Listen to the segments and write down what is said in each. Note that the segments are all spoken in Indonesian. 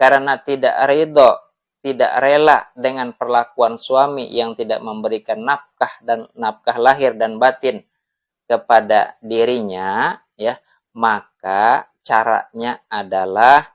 karena tidak ridho, tidak rela dengan perlakuan suami yang tidak memberikan nafkah dan nafkah lahir dan batin kepada dirinya, ya, maka caranya adalah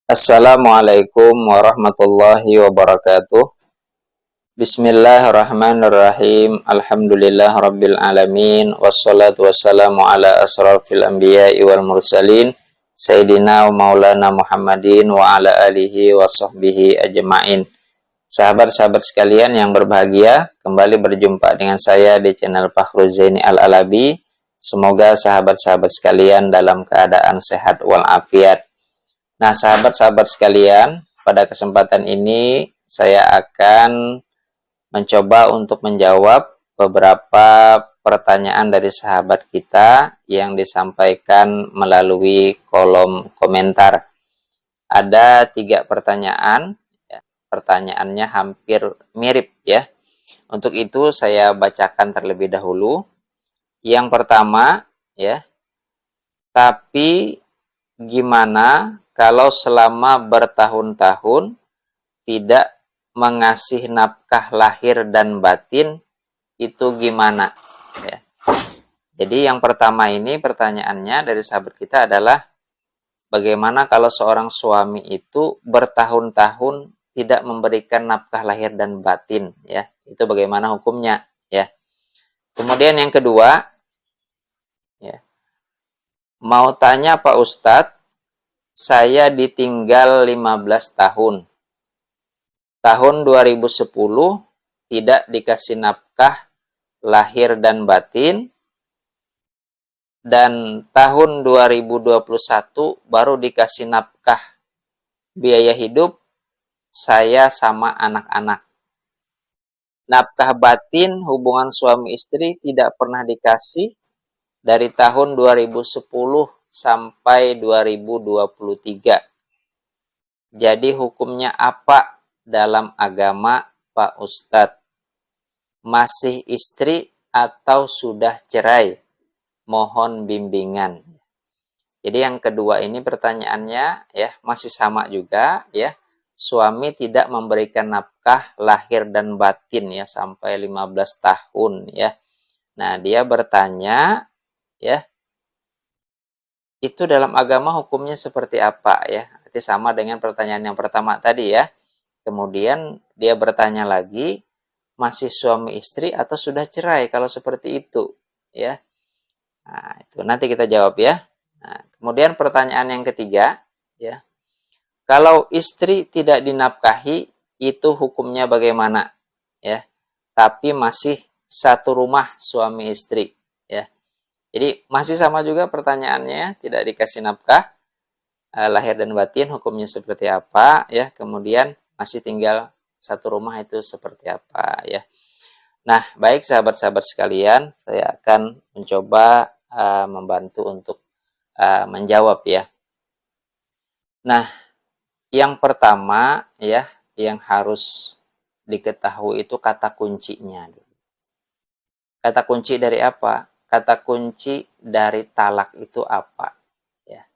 Assalamualaikum warahmatullahi wabarakatuh. Bismillahirrahmanirrahim. Alhamdulillah rabbil alamin. Wassalatu wassalamu ala asrafil anbiya'i wal mursalin. Sayyidina wa maulana Muhammadin wa ala alihi wa sahbihi ajma'in. Sahabat-sahabat sekalian yang berbahagia, kembali berjumpa dengan saya di channel Fakhru Zaini Al-Alabi. Semoga sahabat-sahabat sekalian dalam keadaan sehat walafiat. Nah, sahabat-sahabat sekalian, pada kesempatan ini saya akan mencoba untuk menjawab beberapa pertanyaan dari sahabat kita yang disampaikan melalui kolom komentar. Ada 3 pertanyaan, ya, pertanyaannya hampir mirip ya. Untuk itu saya bacakan terlebih dahulu. Yang pertama, ya, tapi gimana kalau selama bertahun-tahun tidak mengasih nafkah lahir dan batin, itu gimana? Ya. Jadi yang pertama ini pertanyaannya dari sahabat kita adalah bagaimana kalau seorang suami itu bertahun-tahun tidak memberikan nafkah lahir dan batin, ya? Itu bagaimana hukumnya, ya? Kemudian yang kedua, ya, mau tanya Pak Ustadz, saya ditinggal 15 tahun. Tahun 2010 tidak dikasih nafkah lahir dan batin. Dan tahun 2021 baru dikasih nafkah biaya hidup saya sama anak-anak. Nafkah batin hubungan suami istri tidak pernah dikasih dari tahun 2010 sampai 2023. Jadi hukumnya apa dalam agama Pak Ustadz? Masih istri atau sudah cerai? Mohon bimbingan. Jadi yang kedua ini pertanyaannya ya masih sama juga ya. Suami tidak memberikan nafkah lahir dan batin ya sampai 15 tahun ya. Nah, dia bertanya ya, itu dalam agama hukumnya seperti apa ya? Nanti sama dengan pertanyaan yang pertama tadi ya. Kemudian dia bertanya lagi, masih suami istri atau sudah cerai kalau seperti itu ya? Nah, itu nanti kita jawab ya. Nah, kemudian pertanyaan yang ketiga ya. Kalau istri tidak dinafkahi itu hukumnya bagaimana ya? Tapi masih satu rumah suami istri ya. Jadi masih sama juga pertanyaannya, tidak dikasih nafkah lahir dan batin hukumnya seperti apa ya, kemudian masih tinggal satu rumah itu seperti apa ya. Nah, baik sahabat-sahabat sekalian, saya akan mencoba membantu untuk menjawab ya. Nah, yang pertama ya, yang harus diketahui itu kata kuncinya. Kata kunci dari apa? Kata kunci dari talak itu apa? Ya.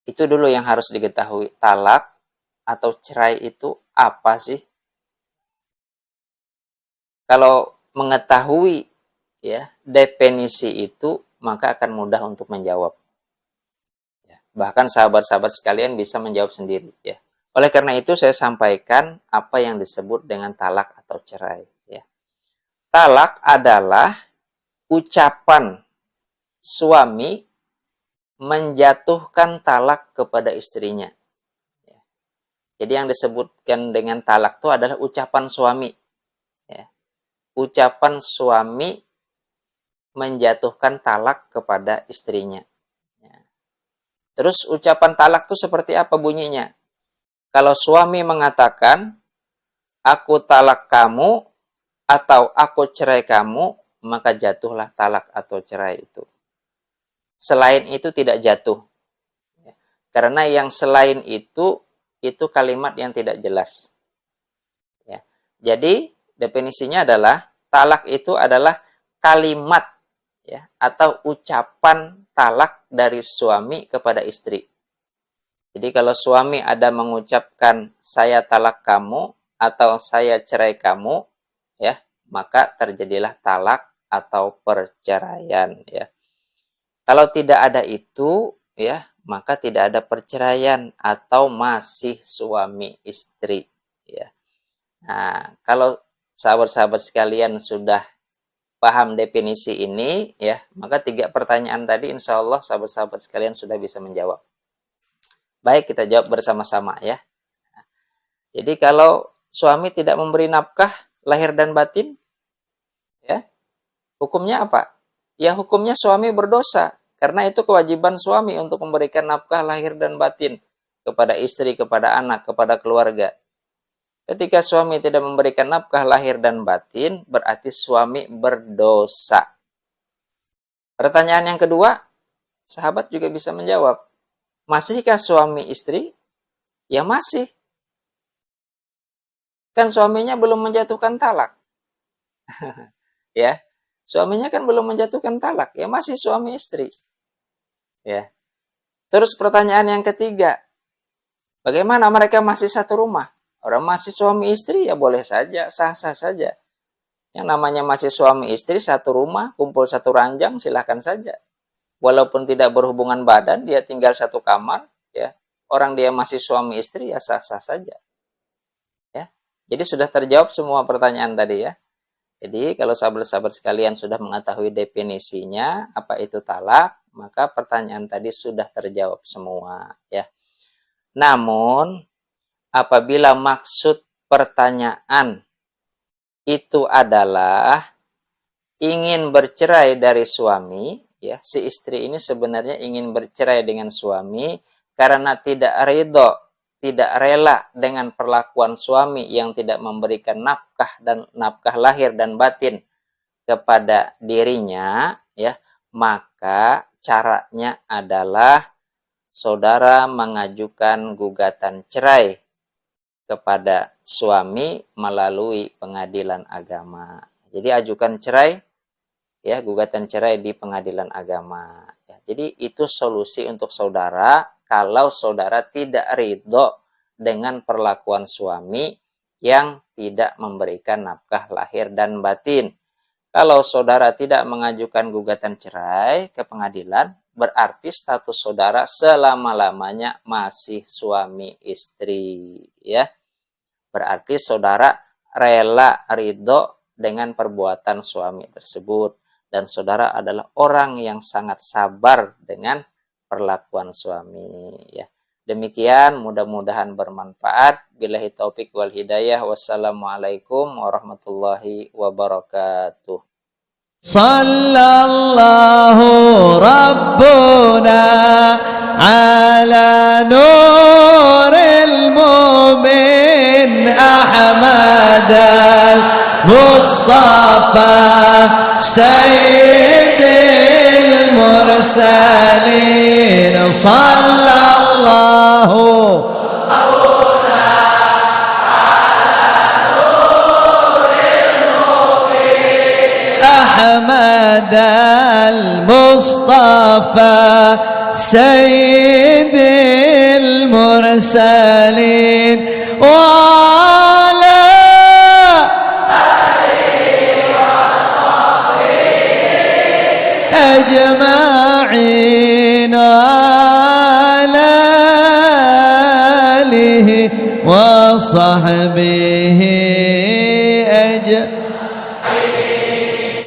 Itu dulu yang harus diketahui. Talak atau cerai itu apa sih? Kalau mengetahui ya definisi itu, maka akan mudah untuk menjawab. Ya. Bahkan sahabat-sahabat sekalian bisa menjawab sendiri. Ya. Oleh karena itu saya sampaikan apa yang disebut dengan talak atau cerai. Ya. Talak adalah ucapan suami menjatuhkan talak kepada istrinya. Jadi yang disebutkan dengan talak itu adalah ucapan suami. ucapan suami menjatuhkan talak kepada istrinya. Terus ucapan talak itu seperti apa bunyinya? Kalau suami mengatakan, aku talak kamu atau aku cerai kamu, maka jatuhlah talak atau cerai itu. Selain itu tidak jatuh. Karena yang selain itu kalimat yang tidak jelas. Ya. Jadi definisinya adalah talak itu adalah kalimat ya atau ucapan talak dari suami kepada istri. Jadi kalau suami ada mengucapkan saya talak kamu atau saya cerai kamu, ya, maka terjadilah talak atau perceraian, ya. Kalau tidak ada itu, ya, maka tidak ada perceraian atau masih suami istri, ya. Nah, kalau sahabat-sahabat sekalian sudah paham definisi ini, ya, maka 3 pertanyaan tadi insya Allah sahabat-sahabat sekalian sudah bisa menjawab. Baik, kita jawab bersama-sama, ya. Jadi kalau suami tidak memberi nafkah lahir dan batin, ya, hukumnya apa? Ya, hukumnya suami berdosa. Karena itu kewajiban suami untuk memberikan nafkah lahir dan batin kepada istri, kepada anak, kepada keluarga. Ketika suami tidak memberikan nafkah lahir dan batin, berarti suami berdosa. Pertanyaan yang kedua, sahabat juga bisa menjawab. Masihkah suami istri? Ya masih. Kan suaminya belum menjatuhkan talak. Ya, suaminya kan belum menjatuhkan talak. Ya masih suami istri. Ya. Terus pertanyaan yang ketiga, bagaimana mereka masih satu rumah? Orang masih suami istri ya boleh saja, sah-sah saja. Yang namanya masih suami istri satu rumah, kumpul satu ranjang, silahkan saja. Walaupun tidak berhubungan badan, dia tinggal satu kamar, ya. Orang dia masih suami istri ya sah-sah saja. Ya. Jadi sudah terjawab semua pertanyaan tadi, ya. Jadi kalau sahabat-sahabat sekalian sudah mengetahui definisinya, apa itu talak, maka pertanyaan tadi sudah terjawab semua, ya. Namun apabila maksud pertanyaan itu adalah ingin bercerai dari suami, ya, si istri ini sebenarnya ingin bercerai dengan suami karena tidak ridho, tidak rela dengan perlakuan suami yang tidak memberikan nafkah dan nafkah lahir dan batin kepada dirinya, ya, maka caranya adalah saudara mengajukan gugatan cerai kepada suami melalui pengadilan agama. Jadi ajukan cerai, ya, gugatan cerai di pengadilan agama. Ya, jadi itu solusi untuk saudara kalau saudara tidak ridho dengan perlakuan suami yang tidak memberikan nafkah lahir dan batin. Kalau saudara tidak mengajukan gugatan cerai ke pengadilan, berarti status saudara selama-lamanya masih suami istri, ya. Berarti saudara rela ridho dengan perbuatan suami tersebut. Dan saudara adalah orang yang sangat sabar dengan perlakuan suami, ya. Demikian, mudah-mudahan bermanfaat. Billahi taufik wal hidayah. Wassalamualaikum warahmatullahi wabarakatuh. Sallallahu Rabbuna ala nuril mu'min Ahmad al-Mustafa Sayyidil Mursalin. Sallallahu أحمد المصطفى سيد المرسلين وعلى أجمعين وعلى آله وصحبه